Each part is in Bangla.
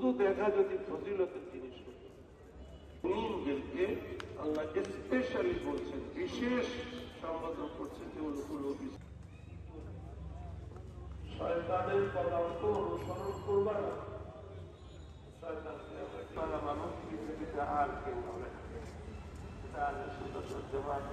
শুধু দেখা যদি ফজিলতের জিনিস হতো, মুমিনদেরকে আল্লাহ স্পেশালি বলছেন, বিশেষ সম্বোধন করছেন যে শয়তানের পদার্থ অনুসরণ করবা না। শয়তান মানুষ পৃথিবীতে আর কেউ হবে না, এটা আগে সুন্দর করতে পারে।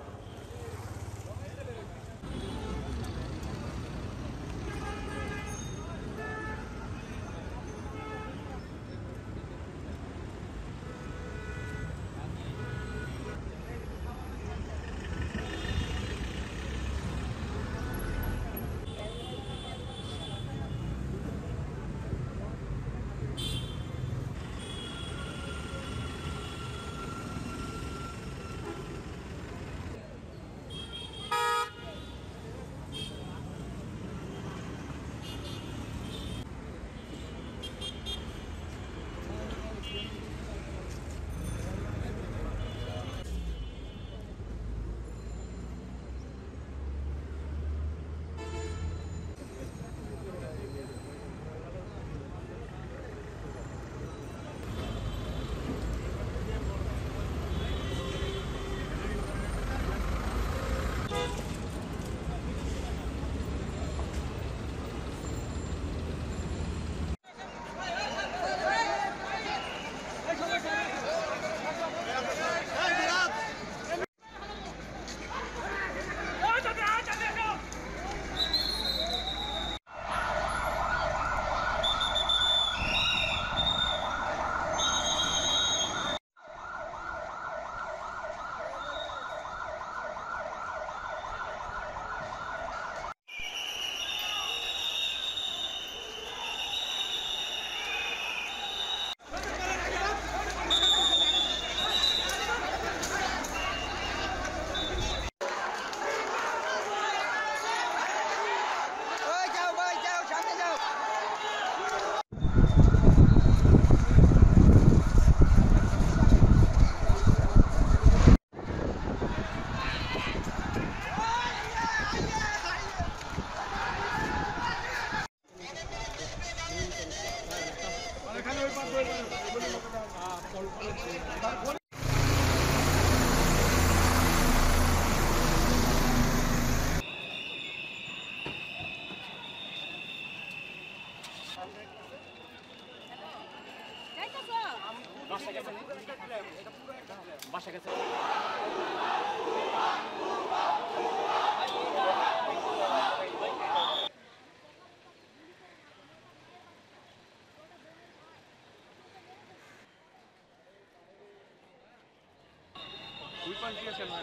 বাসা গেছে ওই পাশ দিয়ে চলো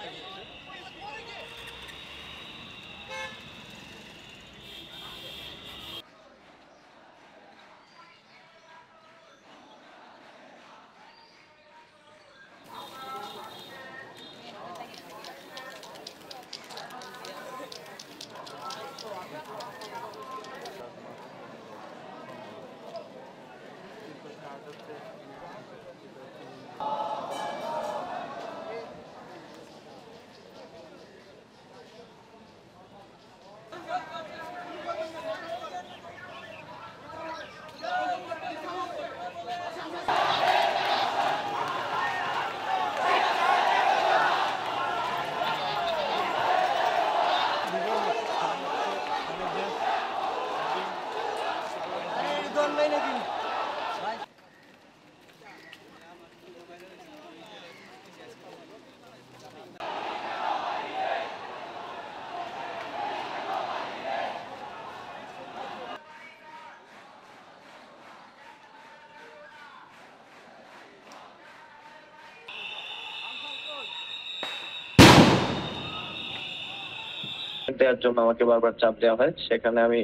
দেওয়ার জন্য আমাকে বারবার চাপ দেওয়া হয়, সেখানে আমি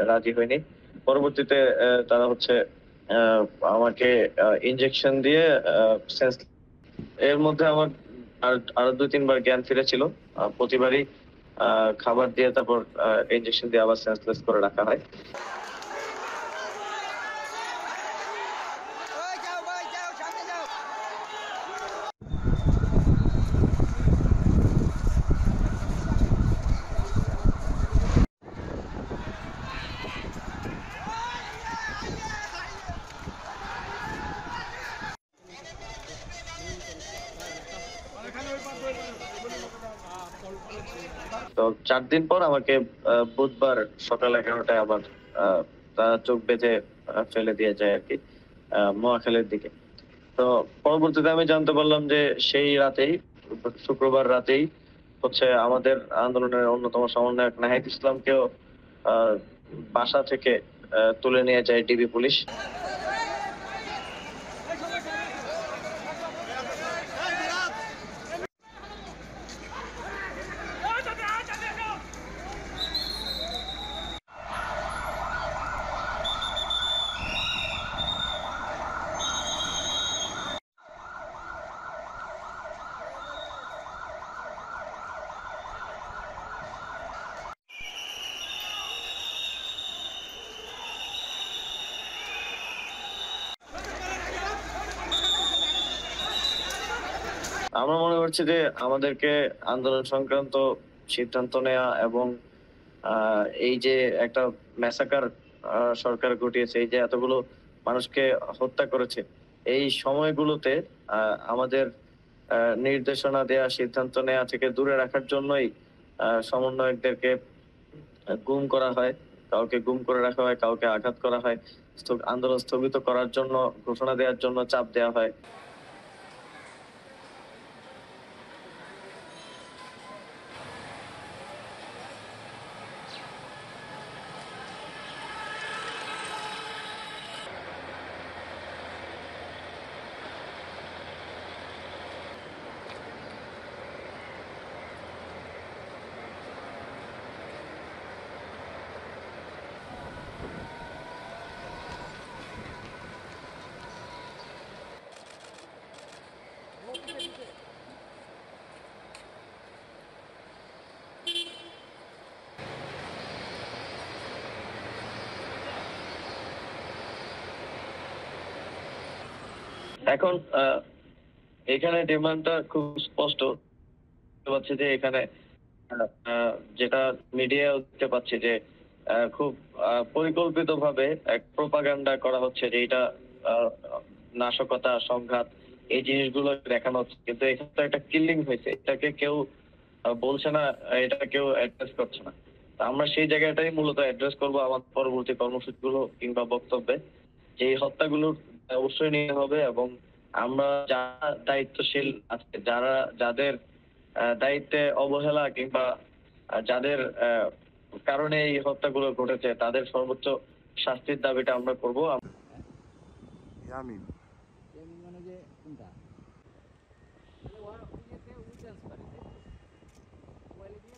রাজি হইনি। পরবর্তীতে তারা হচ্ছে আমাকে ইনজেকশন দিয়ে এর মধ্যে আমার আরো 2-3 বার জ্ঞান ফিরেছিল। প্রতিবারই খাবার দিয়ে তারপর ইনজেকশন দিয়ে আবার সেন্সলেস করে রাখা হয়। 4 দিন পর আমাকে বুধবার সকাল 11টায় আবার তারা চোখ বেঁধে ফেলে দিয়ে যায় আর কি, মহাখালীর দিকে। তো পরবর্তীতে আমি জানতে পারলাম যে সেই রাতেই, শুক্রবার রাতেই হচ্ছে আমাদের আন্দোলনের অন্যতম সমন্বয়ক নাহিদ ইসলামকেও আহ, বাসা থেকে তুলে নিয়ে যায় ডিবি পুলিশ। আমরা মনে করছি যে আমাদেরকে আন্দোলন সংক্রান্ত সিদ্ধান্ত নেওয়া এবং এই যে একটা ম্যাসাকার সরকার ঘটিয়েছে, এই যে এতগুলো মানুষকে হত্যা করেছে, এই সময়গুলোতে আমাদের নির্দেশনা দেয়া, সিদ্ধান্ত নেওয়া থেকে দূরে রাখার জন্যই সমন্বয়কদেরকে গুম করা হয়, কাউকে গুম করে রাখা হয়, কাউকে আঘাত করা হয়, আন্দোলন স্থগিত করার জন্য ঘোষণা দেওয়ার জন্য চাপ দেওয়া হয়। এখন এখানে ডিমান্ডটা খুব স্পষ্ট। দেখতে পাচ্ছি যে এখানে যেটা মিডিয়াও দেখতে পাচ্ছি যে খুব পরিকল্পিত ভাবে এক প্রোপাগান্ডা করা হচ্ছে যে এটা আহ, নাশকতা, সংঘাত, এই জিনিসগুলো দেখানো হচ্ছে, কিন্তু এখানে তো একটা কিলিং হয়েছে, এটাকে কেউ বলছে না, এটা কেউ অ্যাড্রেস করছে না। তা আমরা সেই জায়গাটাই মূলত অ্যাড্রেস করবো আমার পরবর্তী কর্মসূচিগুলো কিংবা বক্তব্যে, যে এই হত্যাগুলোর অবশ্যই নিতে হবে এবং আমরা যারা দায়িত্বশীল আছে, যাদের দায়িত্বে অবহেলা কিংবা যাদের কারণে এই হত্যাগুলো ঘটেছে, তাদের সর্বোচ্চ শাস্তির দাবিটা আমরা করব। ইয়ামিন মানে যে কোনটা ওই যে চান্স পারে মোবাইলে দিয়ে